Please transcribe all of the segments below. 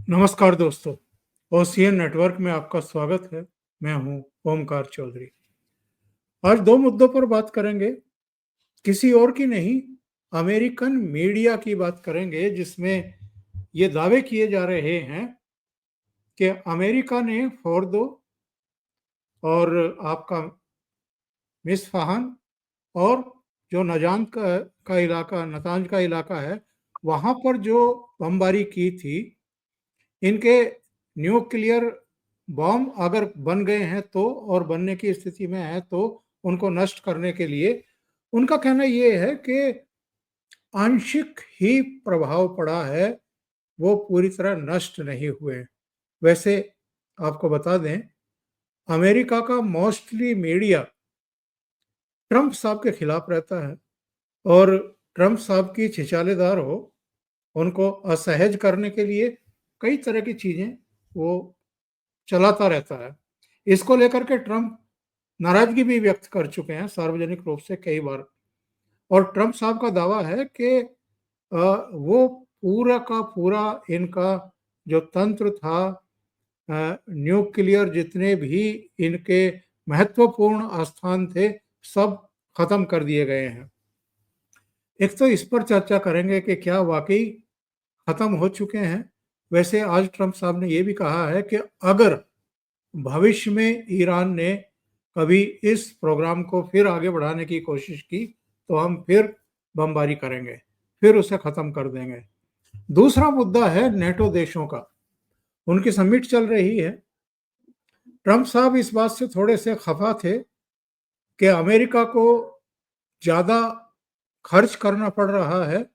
नमस्कार दोस्तों, ocean network में आपका स्वागत है। मैं हूं ओमकार चौधरी। आज दो मुद्दों पर बात करेंगे, किसी और की नहीं, अमेरिकन मीडिया की बात करेंगे, जिसमें ये दावे किए जा रहे हैं कि अमेरिका ने फोर्दो और आपका मिसफाहन और जो नतांज का इलाका है, वहां पर जो बमबारी की थी, इनके न्यूक्लियर बॉम्ब अगर बन गए हैं तो, और बनने की स्थिति में है तो, उनको नष्ट करने के लिए उनका कहना यह है कि आंशिक ही प्रभाव पड़ा है, वो पूरी तरह नष्ट नहीं हुए। वैसे आपको बता दें, अमेरिका का मोस्टली मीडिया ट्रंप साहब के खिलाफ रहता है, और ट्रंप साहब की छिछालेदार हो, उनको असहज करने के लिए कई तरह की चीजें वो चलाता रहता है। इसको लेकर के ट्रंप नाराजगी भी व्यक्त कर चुके हैं सार्वजनिक रूप से कई बार। और ट्रंप साहब का दावा है कि वो पूरा का पूरा इनका जो तंत्र था, न्यूक्लियर जितने भी इनके महत्वपूर्ण आस्थान थे, सब खत्म कर दिए गए हैं। एक तो इस पर चर्चा करेंगे कि क्या वाकई खत्म हो चुके हैं। वैसे आज ट्रंप साहब ने यह भी कहा है कि अगर भविष्य में ईरान ने कभी इस प्रोग्राम को फिर आगे बढ़ाने की कोशिश की तो हम फिर बमबारी करेंगे, फिर उसे खत्म कर देंगे। दूसरा मुद्दा है नेटो देशों का। उनकी समिट चल रही है। ट्रंप साहब इस बात से थोड़े से खफा थे कि अमेरिका को ज्यादा खर्च करना पड़ रहा है,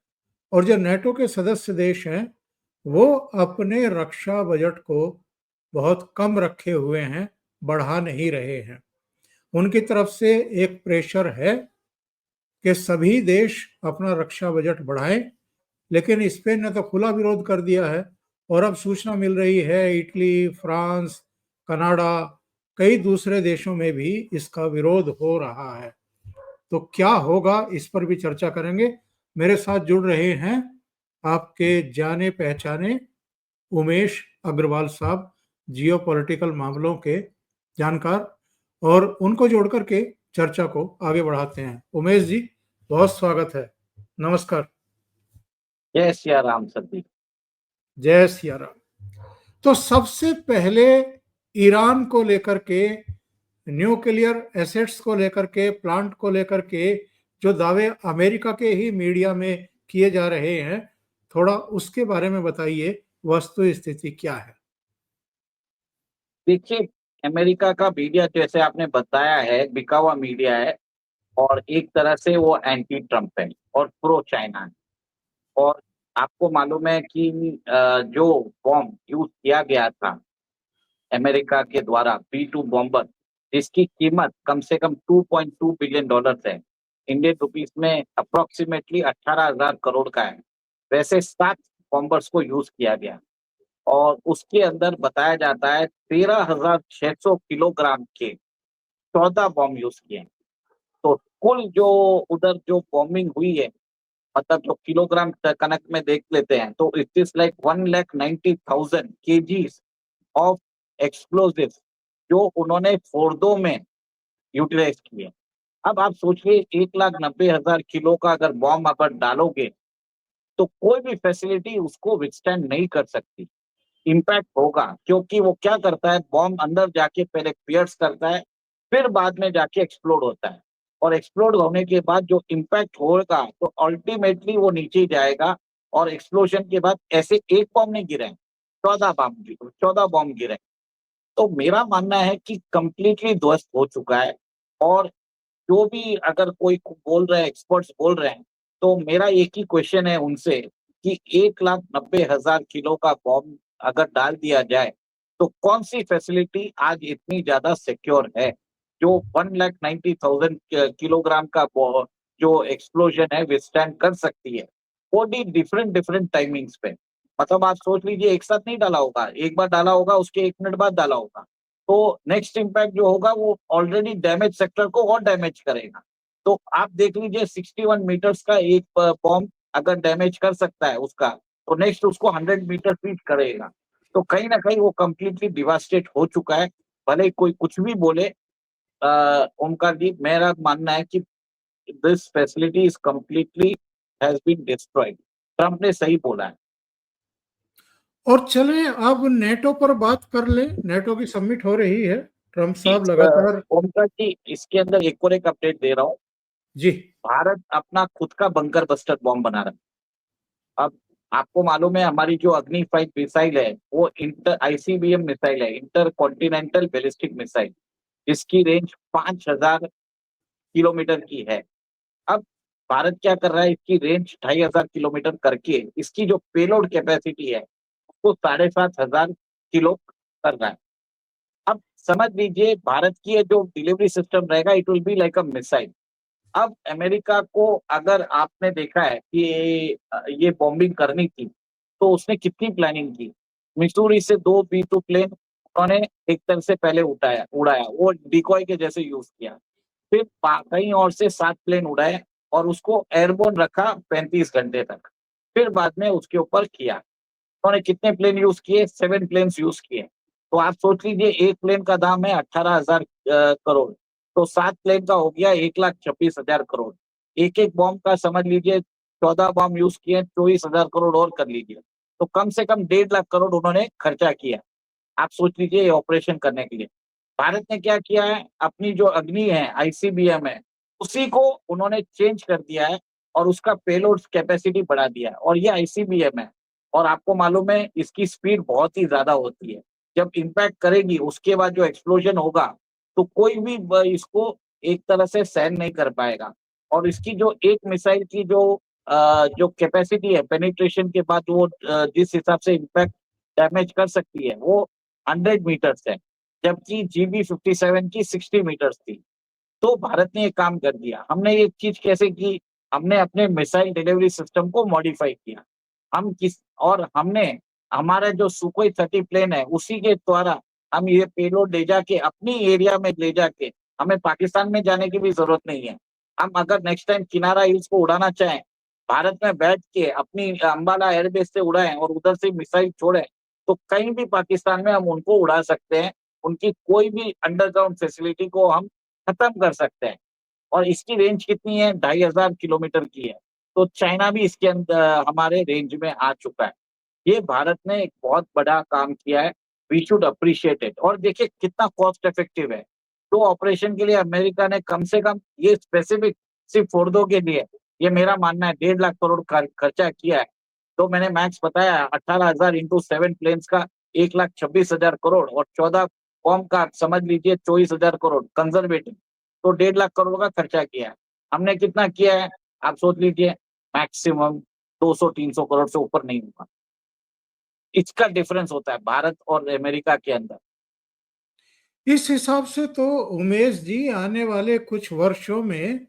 और जो नेटो के सदस्य देश हैं वो अपने रक्षा बजट को बहुत कम रखे हुए हैं, बढ़ा नहीं रहे हैं। उनकी तरफ से एक प्रेशर है कि सभी देश अपना रक्षा बजट बढ़ाएं, लेकिन स्पेन ने तो खुला विरोध कर दिया है, और अब सूचना मिल रही है इटली, फ्रांस, कनाडा, कई दूसरे देशों में भी इसका विरोध हो रहा है। तो क्या होगा, इस पर भी चर्चा करेंगे। मेरे साथ जुड़ रहे हैं आपके जाने पहचाने उमेश अग्रवाल साहब, जियो पॉलिटिकल मामलों के जानकार, और उनको जोड़ करके चर्चा को आगे बढ़ाते हैं। उमेश जी, बहुत स्वागत है। नमस्कार। जय सिया राम सर जी। जय सिया राम। तो सबसे पहले ईरान को लेकर के, न्यूक्लियर एसेट्स को लेकर के, प्लांट को लेकर के जो दावे अमेरिका के ही मीडिया में किए जा रहे हैं, थोड़ा उसके बारे में बताइए, वस्तु स्थिति क्या है? देखिए, अमेरिका का मीडिया जैसे आपने बताया है बिका हुआ मीडिया है, और एक तरह से वो एंटी ट्रम्प है और प्रो चाइना है। और आपको मालूम है कि जो बॉम्ब यूज किया गया था अमेरिका के द्वारा B-2 बॉम्बर, जिसकी कीमत कम से कम $2.2 बिलियन है, इंडियन रुपीस में अप्रोक्सीमेटली 18,000 करोड़ का है। वैसे 7 बॉम्बर्स को यूज किया गया, और उसके अंदर बताया जाता है 13,600 किलोग्राम के 14 बॉम्ब यूज किए हैं। तो कुल जो उधर जो बॉम्बिंग हुई है, मतलब जो किलोग्राम कनक में देख लेते हैं, तो it is like 1,90,000 KGs of explosive जो उन्होंने फोर्दो में यूटिलाइज किए। अब आप सोचिए 1,90,000 किलो का अगर बॉम्ब अगर डालोगे तो कोई भी फैसिलिटी उसको विथस्टैंड नहीं कर सकती। इम्पैक्ट होगा, क्योंकि वो क्या करता है, बॉम्ब अंदर जाके पहले पियर्स करता है, फिर बाद में जाके एक्सप्लोड होता है, और एक्सप्लोड होने के बाद जो इम्पैक्ट होगा तो अल्टीमेटली वो नीचे ही जाएगा। और एक्सप्लोजन के बाद ऐसे एक बॉम्ब नहीं गिरे, 14 बॉम्ब गिरे। तो मेरा मानना है कि कंप्लीटली ध्वस्त हो चुका है। और जो भी अगर कोई बोल रहे हैं, एक्सपर्ट्स बोल रहे हैं, तो मेरा एक ही क्वेश्चन है उनसे कि 1,90,000 किलो का बॉम्ब अगर डाल दिया जाए तो कौन सी फैसिलिटी आज इतनी ज्यादा सिक्योर है जो 1,90,000 किलोग्राम का जो एक्सप्लोजन है विथस्टैंड कर सकती है, वो भी डिफरेंट डिफरेंट टाइमिंग्स पे। मतलब आप सोच लीजिए, एक साथ नहीं डाला होगा, एक बार डाला होगा, उसके 1 मिनट बाद डाला होगा, तो नेक्स्ट इम्पैक्ट जो होगा वो ऑलरेडी डैमेज सेक्टर को और डैमेज करेगा। तो आप देख लीजिए 61 मीटर्स का एक बॉम्ब अगर डैमेज कर सकता है उसका, तो नेक्स्ट उसको 100 मीटर रीच करेगा। तो कहीं ना कहीं वो कंप्लीटली डिवास्टेट हो चुका है। भले ही कोई कुछ भी बोले, ओमकार जी, मेरा मानना है कि this facility is completely has been destroyed. Trump ने सही बोला है। और चलें अब नेटो पर बात कर लें। नेटो की समिट हो रही है, ट्रम्प साहब लगातार। ओमकार जी, इसके अंदर एक और एक अपडेट दे रहा हूँ। जी। भारत अपना खुद का बंकर बस्टर बॉम्ब बना रहा है। अब आपको मालूम है, हमारी जो अग्नि 5 मिसाइल है वो इंटर आईसीबीएम मिसाइल है, इंटर कॉन्टिनेंटल बैलिस्टिक मिसाइल, जिसकी रेंज 5000 किलोमीटर की है। अब भारत क्या कर रहा है, इसकी रेंज 2500 किलोमीटर करके इसकी जो पेलोड कैपेसिटी है उसको 7500 किलो कर रहा है। अब समझ लीजिए, भारत की ये जो डिलीवरी सिस्टम रहेगा, it will be like a missile. अब अमेरिका को, अगर आपने देखा है कि ये बॉम्बिंग करनी थी, तो उसने कितनी प्लानिंग की। मिसूरी से 2 B-2 प्लेन उन्होंने एक तरह से पहले उड़ाया, वो डिकॉय के जैसे यूज किया। फिर कहीं और से 7 प्लेन उड़ाए और उसको एयरबोर्न रखा 35 घंटे तक। फिर बाद में उसके ऊपर किया। उन्होंने कितने प्लेन यूज किए, 7 प्लेन यूज किए। तो आप सोच लीजिए, एक प्लेन का दाम है 18,000 करोड़, तो 7 प्लेन का हो गया 1,26,000 करोड़। एक एक बॉम्ब का समझ लीजिए 14 बॉम्ब यूज किए, 24,000 करोड़ और कर लीजिए। तो कम से कम 1.5 लाख करोड़ उन्होंने खर्चा किया। आप सोच लीजिए, ये ऑपरेशन करने के लिए। भारत ने क्या किया है, अपनी जो अग्नि है, आईसीबीएम है, उसी को उन्होंने चेंज कर दिया है और उसका पेलोड कैपेसिटी बढ़ा दिया है। और ये आईसीबीएम है, और आपको मालूम है इसकी स्पीड बहुत ही ज्यादा होती है। जब इम्पैक्ट करेगी उसके बाद जो एक्सप्लोजन होगा, तो कोई भी इसको एक तरह से सहन नहीं कर पाएगा। और इसकी जो एक मिसाइल की जो कैपेसिटी है, पेनिट्रेशन के बाद वो जिस हिसाब से इम्पैक्ट डैमेज कर सकती है, वो 100 मीटर्स है, जबकि GB-57 की 60 मीटर्स थी। तो भारत ने ये काम कर दिया। हमने ये चीज कैसे की, हमने अपने मिसाइल डिलीवरी सिस्टम को मॉडिफाई किया। हमने हमारा जो सुखोई 30 प्लेन है, उसी के द्वारा हम ये पेलोड ले जाके अपनी एरिया में ले जाके, हमें पाकिस्तान में जाने की भी जरूरत नहीं है। हम अगर नेक्स्ट टाइम किनारा हिल्स को उड़ाना चाहें, भारत में बैठ के अपनी अंबाला एयरबेस से उड़ाएं और उधर से मिसाइल छोड़ें, तो कहीं भी पाकिस्तान में हम उनको उड़ा सकते हैं। उनकी कोई भी अंडरग्राउंड फैसिलिटी को हम खत्म कर सकते हैं। और इसकी रेंज कितनी है, 2500 किलोमीटर की है। तो चाइना भी इसके अंदर हमारे रेंज में आ चुका है। ये भारत ने एक बहुत बड़ा काम किया है। We should appreciate it. और देखिए कितना कॉस्ट इफेक्टिव है। तो ऑपरेशन के लिए अमेरिका ने कम से कम ये स्पेसिफिक सिर्फ फोर्डो के लिए, ये मेरा मानना है 1.5 लाख करोड़ खर्चा किया है। तो मैंने मैक्स बताया, 18,000 इंटू 7 प्लेन्स का 1,26,000 करोड़, और 14 बॉम्ब का समझ लीजिए 24,000 करोड़ कंजर्वेटिव। तो 1.5 लाख करोड़ का खर्चा किया है। हमने कितना किया है, आप सोच लीजिए, मैक्सिमम 200-300 करोड़ से ऊपर नहीं होगा। इसका डिफरेंस होता है भारत और अमेरिका के अंदर। इस हिसाब से तो उमेश जी, आने वाले कुछ वर्षों में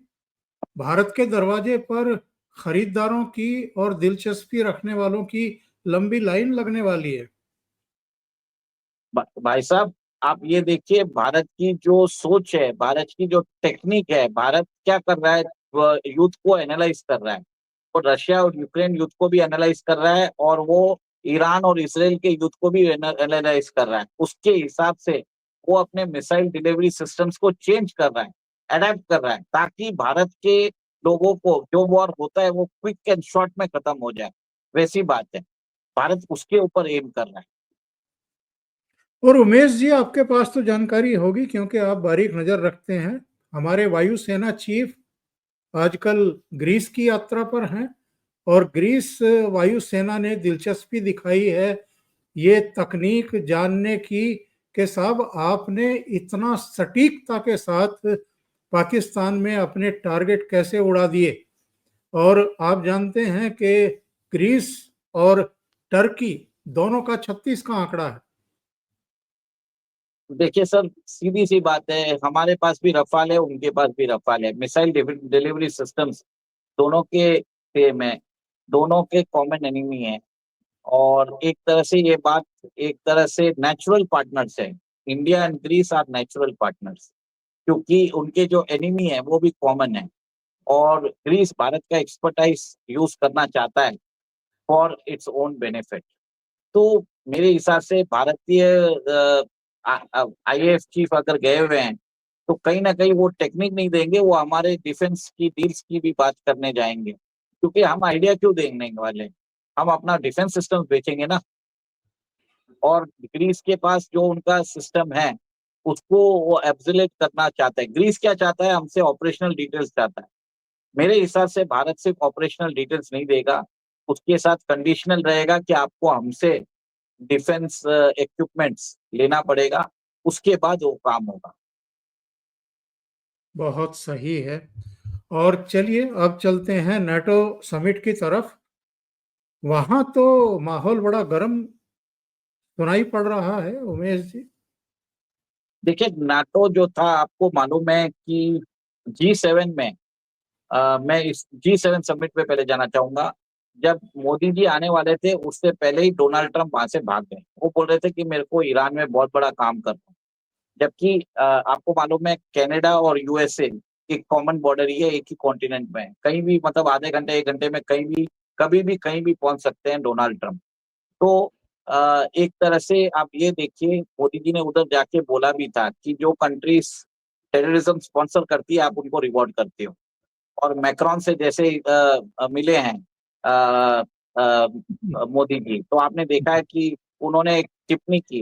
भारत के दरवाजे पर खरीदारों की और दिलचस्पी रखने वालों की लंबी लाइन लगने वाली है। भाई साहब, आप ये देखिए, भारत की जो सोच है, भारत की जो टेक्निक है, भारत क्या कर रहा है, युद्ध को एनालाइज कर रहा है। वो रशिया और यूक्रेन युद्ध को भी एनालाइज कर रहा है, और वो ईरान और इसराइल के युद्ध को भी एनालाइज कर रहा है। उसके हिसाब से वो अपने मिसाइल डिलीवरी सिस्टम्स को चेंज कर रहा है, अडेप्ट कर रहा है, ताकि भारत के लोगों को जो वॉर होता है वो क्विक एंड शॉर्ट में खत्म हो जाए। वैसी बात है, भारत उसके ऊपर एम कर रहा है। और उमेश जी, आपके पास तो जानकारी होगी क्योंकि आप बारीक नजर रखते हैं। हमारे वायुसेना चीफ आजकल ग्रीस की यात्रा पर हैं, और ग्रीस वायुसेना ने दिलचस्पी दिखाई है ये तकनीक जानने की कि साहब आपने इतना सटीकता के साथ पाकिस्तान में अपने टारगेट कैसे उड़ा दिए। और आप जानते हैं कि ग्रीस और टर्की दोनों का 36 का आंकड़ा है। देखिए सर, सीधी सी बात है, हमारे पास भी रफाल है, उनके पास भी रफाल है। मिसाइल डिलीवरी सिस्टम्स दोनों के सेम है, दोनों के कॉमन एनिमी है। और एक तरह से ये बात, एक तरह से नेचुरल पार्टनर्स है। India and Greece are natural partners, क्योंकि उनके जो एनिमी है वो भी कॉमन है। और ग्रीस भारत का एक्सपर्टाइज यूज करना चाहता है फॉर इट्स ओन बेनिफिट। तो मेरे हिसाब से भारतीय आईएएफ चीफ अगर गए हुए हैं तो कहीं ना कहीं वो टेक्निक नहीं देंगे, वो हमारे डिफेंस की डील्स की भी बात करने जाएंगे, क्योंकि हम आइडिया क्यों देने वाले, हम अपना डिफेंस सिस्टम बेचेंगे ना। और ग्रीस के पास जो उनका सिस्टम है उसको वो एब्सोल्यूट करना चाहता है। ग्रीस क्या चाहता है, हमसे ऑपरेशनल डिटेल्स चाहता है। मेरे हिसाब से भारत सिर्फ ऑपरेशनल डिटेल्स नहीं देगा, उसके साथ कंडीशनल रहेगा कि आपको हमसे डिफेंस इक्विपमेंट्स लेना पड़ेगा, उसके बाद वो काम होगा। बहुत सही है। और चलिए अब चलते हैं नाटो समिट की तरफ। वहां तो माहौल बड़ा गर्म सुनाई पड़ रहा है उमेश जी। देखिए, नाटो जो था, आपको मालूम है कि G7 में, मैं इस G7 समिट पे पहले जाना चाहूंगा। जब मोदी जी आने वाले थे उससे पहले ही डोनाल्ड ट्रंप वहां से भाग गए। वो बोल रहे थे कि मेरे को ईरान में बहुत बड़ा काम करना है। जबकि आपको मालूम है कनाडा और यूएसए एक कॉमन बॉर्डर ही है, एक ही कॉन्टिनेंट में है। कहीं भी मतलब आधे घंटे 1 घंटे में कहीं भी कभी भी कहीं भी पहुंच सकते हैं डोनाल्ड ट्रंप। तो एक तरह से आप ये देखिए, मोदी जी ने उधर जाके बोला भी था कि जो कंट्रीज टेररिज्म स्पॉन्सर करती है आप उनको रिवॉर्ड करते हो। और मैक्रॉन से जैसे मिले हैं अ, मोदी जी, तो आपने देखा है कि उन्होंने एक टिप्पणी की,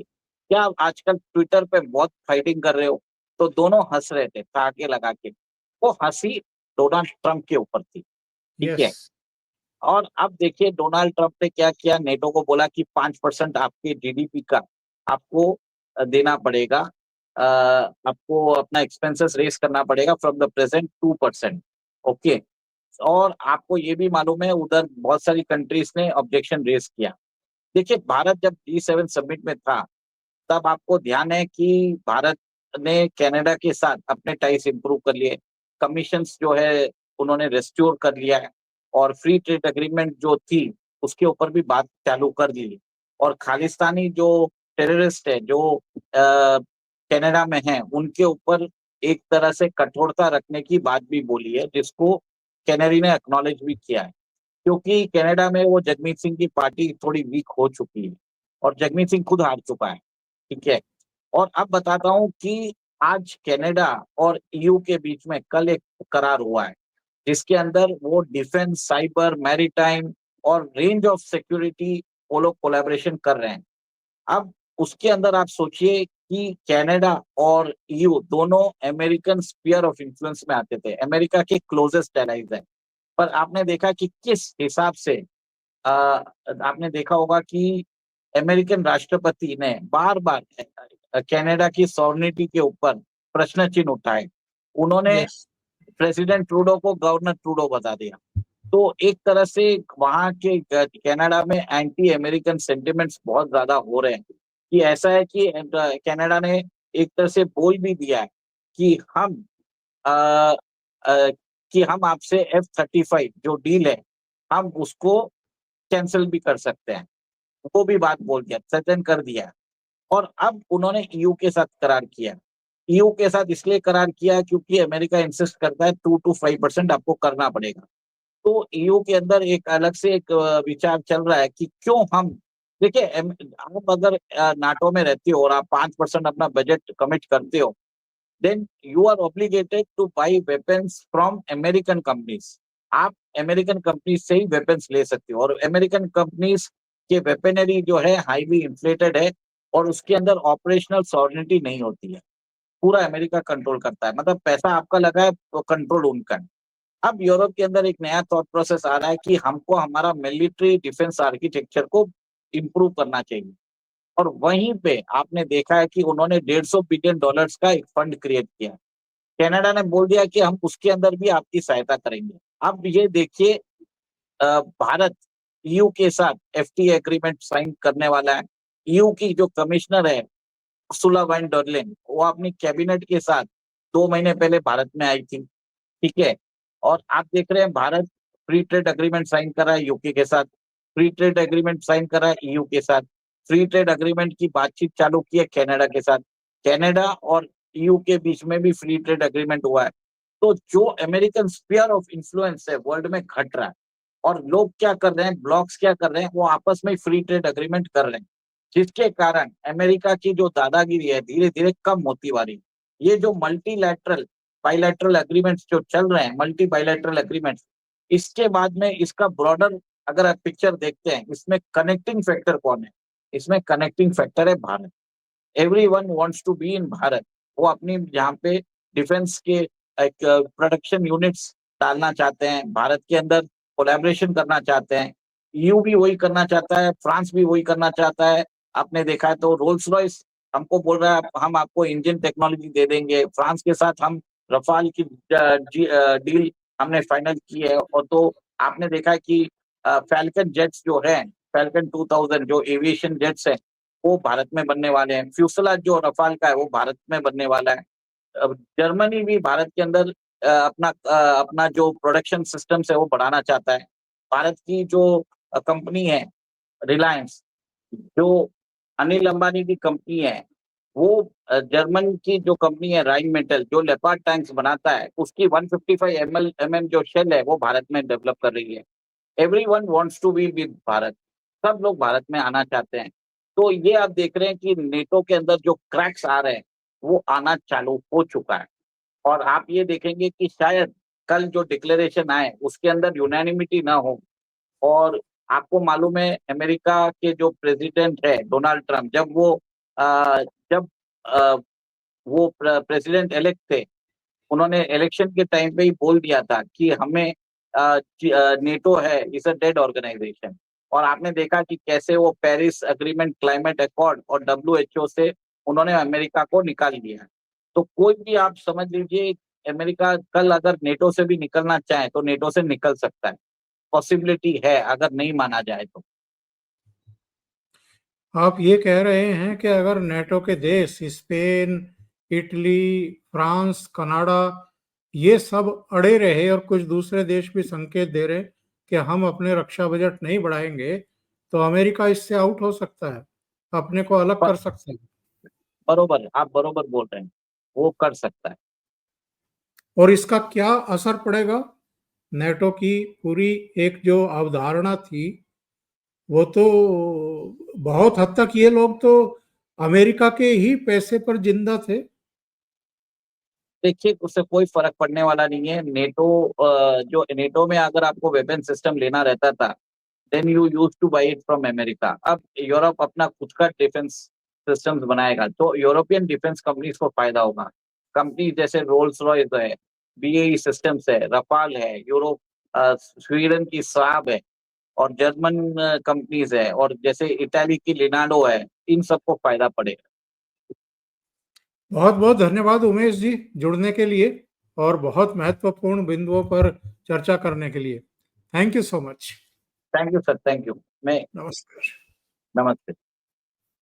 क्या आजकल ट्विटर पे बहुत फाइटिंग कर रहे हो, तो दोनों हंस रहे थे ठहाके लगा के। वो हंसी डोनाल्ड ट्रंप के ऊपर थी। ठीक यस। है। और अब देखिए डोनाल्ड ट्रंप ने क्या किया, नेटो को बोला कि 5% आपके जीडीपी का आपको देना पड़ेगा, आपको अपना एक्सपेंसेस रेस करना पड़ेगा फ्रॉम द प्रेजेंट 2%। ओके। और आपको ये भी मालूम है उधर बहुत सारी कंट्रीज ने ऑब्जेक्शन रेस किया। देखिए, भारत जब G7 समिट में था तब आपको ध्यान है कि भारत ने कनाडा के साथ अपने टाइस इंप्रूव कर लिए, कमीशंस जो है उन्होंने रेस्टोर कर लिया है, और फ्री ट्रेड एग्रीमेंट जो थी उसके ऊपर भी बात चालू कर दी। और खालिस्तानी जो टेररिस्ट है जो कनाडा में है उनके ऊपर एक तरह से कठोरता रखने की बात भी बोली है, जिसको कैनेडी ने एक्नॉलेज भी किया है। क्योंकि कनाडा में वो जगमीत सिंह की पार्टी थोड़ी वीक हो चुकी है और जगमीत सिंह खुद हार चुका है। ठीक है। और अब बताता हूं कि आज कनाडा और ईयू के बीच में कल एक करार हुआ है, जिसके अंदर वो डिफेंस, साइबर, मैरीटाइम और रेंज ऑफ सिक्योरिटी वो लोग कोलैबोरेशन कर रहे हैं। अब उसके अंदर आप सोचिए कि कनाडा और ईयू दोनों अमेरिकन स्फीयर ऑफ इन्फ्लुएंस में आते थे, अमेरिका के क्लोजेस्ट एलाइज है। पर आपने देखा कि किस हिसाब से आपने देखा होगा कि अमेरिकन राष्ट्रपति ने बार बार कनाडा की सॉवरेनिटी के ऊपर प्रश्न चिन्ह उठाए। उन्होंने यस। प्रेसिडेंट ट्रूडो को गवर्नर ट्रूडो बता दिया। तो एक तरह से वहां के कनाडा में एंटी अमेरिकन सेंटिमेंट्स बहुत ज्यादा हो रहे हैं, कि ऐसा है कि कनाडा ने एक तरह से बोल भी दिया है कि हम अ, अ, कि हम आपसे F-35 जो डील है हम उसको कैंसिल भी कर सकते हैं। वो भी बात बोल दिया, सत्यान कर दिया। और अब उन्होंने ईयू के साथ करार किया। ईयू के साथ इसलिए करार किया क्योंकि अमेरिका इंसिस्ट करता है 2 to 5% आपको करना पड़ेगा। तो ईयू के अंदर एक अलग से एक विचार चल रहा है कि क्यों हम, देखिए आप अगर नाटो में रहते हो और आप 5% अपना बजट कमिट करते हो, then you are obligated to buy weapons from American companies. आप अमेरिकन कंपनीज से ही वेपन्स ले सकते हो, और अमेरिकन कंपनीज के वेपनरी जो है हाईली इन्फ्लेटेड है, और उसके अंदर ऑपरेशनल सॉवरेनिटी नहीं होती है। पूरा अमेरिका कंट्रोल करता है, मतलब पैसा आपका लगा है तो कंट्रोल उनका है। अब यूरोप के अंदर एक नया थॉट प्रोसेस आ रहा है कि हमको हमारा मिलिट्री डिफेंस आर्किटेक्चर को इम्प्रूव करना चाहिए। और वहीं पे आपने देखा है कि उन्होंने $150 बिलियन का एक फंड क्रिएट किया। कनाडा ने बोल दिया कि हम उसके अंदर भी आपकी सहायता करेंगे। अब ये देखिए, भारत ईयू के साथ एफटीए एग्रीमेंट साइन करने वाला है। ईयू की जो कमिश्नर है उर्सुला वैन डर लेyen, वो अपनी कैबिनेट के साथ 2 महीने पहले भारत में आई थी। ठीक है। और आप देख रहे हैं Bharat free trade agreement sign कर रहा है यूके के साथ, फ्री ट्रेड एग्रीमेंट साइन कर रहा है ईयू के साथ, फ्री ट्रेड एग्रीमेंट की बातचीत चालू की है कनाडा के साथ। कनाडा और ईयू के बीच में भी फ्री ट्रेड एग्रीमेंट हुआ है। तो जो अमेरिकन स्फीयर ऑफ इन्फ्लुएंस है वर्ल्ड में घट रहा है। और लोग क्या कर रहे हैं, ब्लॉक्स क्या कर रहे हैं, वो आपस में फ्री ट्रेड एग्रीमेंट कर रहे हैं, जिसके कारण अमेरिका की जो दादागिरी है धीरे धीरे कम होती जा रही है। ये जो मल्टीलैटरल बाइलैटरल एग्रीमेंट्स जो चल रहे हैं, मल्टी बाइलैटरल एग्रीमेंट्स, इसके बाद में इसका ब्रॉडर अगर आप पिक्चर देखते हैं, इसमें कनेक्टिंग फैक्टर कौन है? इसमें कनेक्टिंग फैक्टर है Bharat. Everyone wants to be in Bharat. वो अपनी यहाँ पे डिफेंस के एक प्रोडक्शन यूनिट्स डालना चाहते हैं, भारत के अंदर कोलैबोरेशन करना चाहते हैं। ईयू भी वही करना चाहता है, फ्रांस भी वही करना चाहता है। आपने देखा है तो रोल्स रॉयस हमको बोल रहा है हम आपको इंजन टेक्नोलॉजी दे देंगे। फ्रांस के साथ हम रफाल की डील हमने फाइनल की है। और तो आपने देखा है कि फैल्कन जेट्स जो है, फैल्कन 2000 जो एविएशन जेट्स है, वो भारत में बनने वाले हैं। फ्यूसलाज जो रफाल का है वो भारत में बनने वाला है। अब जर्मनी भी भारत के अंदर अपना जो प्रोडक्शन सिस्टम्स है वो बढ़ाना चाहता है। भारत की जो कंपनी है रिलायंस, जो अनिल अंबानी की कंपनी है, वो जर्मन की जो कंपनी है राइन मेटल जो लेपर्ड टैंक्स बनाता है, उसकी 155 mm जो शेल है वो भारत में डेवलप कर रही है। Everyone wants to be with Bharat. सब लोग भारत में आना चाहते हैं। तो ये आप देख रहे हैं कि नेटो के अंदर जो क्रैक्स आ रहे हैं वो आना चालू हो चुका है। और आप ये देखेंगे कि शायद कल जो डिक्लेरेशन आए उसके अंदर यूनानिमिटी ना हो। और आपको मालूम है अमेरिका के जो प्रेसिडेंट है डोनाल्ड ट्रंप, जब अ, वो प्रेसिडेंट इलेक्ट थे, उन्होंने इलेक्शन के टाइम पे ही बोल दिया था कि हमें नेटो है इज अ डेड ऑर्गेनाइजेशन। और आपने देखा कि कैसे वो पेरिस एग्रीमेंट, क्लाइमेट अकॉर्ड और डब्ल्यूएचओ से उन्होंने अमेरिका को निकाल दिया। तो कोई भी आप समझ लीजिए, अमेरिका कल अगर नेटो से भी निकलना चाहे तो नेटो से निकल सकता है। पॉसिबिलिटी है अगर नहीं माना जाए तो। आप ये कह रहे हैं कि अगर नेटो के देश स्पेन, इटली, फ्रांस, कनाडा ये सब अड़े रहे और कुछ दूसरे देश भी संकेत दे रहे कि हम अपने रक्षा बजट नहीं बढ़ाएंगे, तो अमेरिका इससे आउट हो सकता है, अपने को अलग पर कर सकता है। बरोबर, आप बरोबर बोल रहे हैं, वो कर सकता है। और इसका क्या असर पड़ेगा? नेटो की पूरी एक जो अवधारणा थी, वो तो बहुत हद तक ये लोग तो अमेरिका के ही पैसे पर जिंदा थे। देखिए, उससे कोई फर्क पड़ने वाला नहीं है। नेटो जो नेटो में अगर आपको वेपन सिस्टम लेना रहता था, then you use to buy it from America. अब यूरोप अपना खुद का डिफेंस सिस्टम्स बनाएगा तो यूरोपियन डिफेंस कंपनीज को फायदा होगा। कंपनी जैसे रोल्स रॉयस है, बीएई सिस्टम्स है, रफाल है, यूरोप स्वीडन की साब है, और जर्मन कंपनीज है, और जैसे इटाली की लिनाडो है, इन सबको फायदा पड़ेगा। बहुत बहुत धन्यवाद उमेश जी, जुड़ने के लिए और बहुत महत्वपूर्ण बिंदुओं पर चर्चा करने के लिए। Thank you so much. Thank you sir, thank you. मैं नमस्कार। नमस्ते।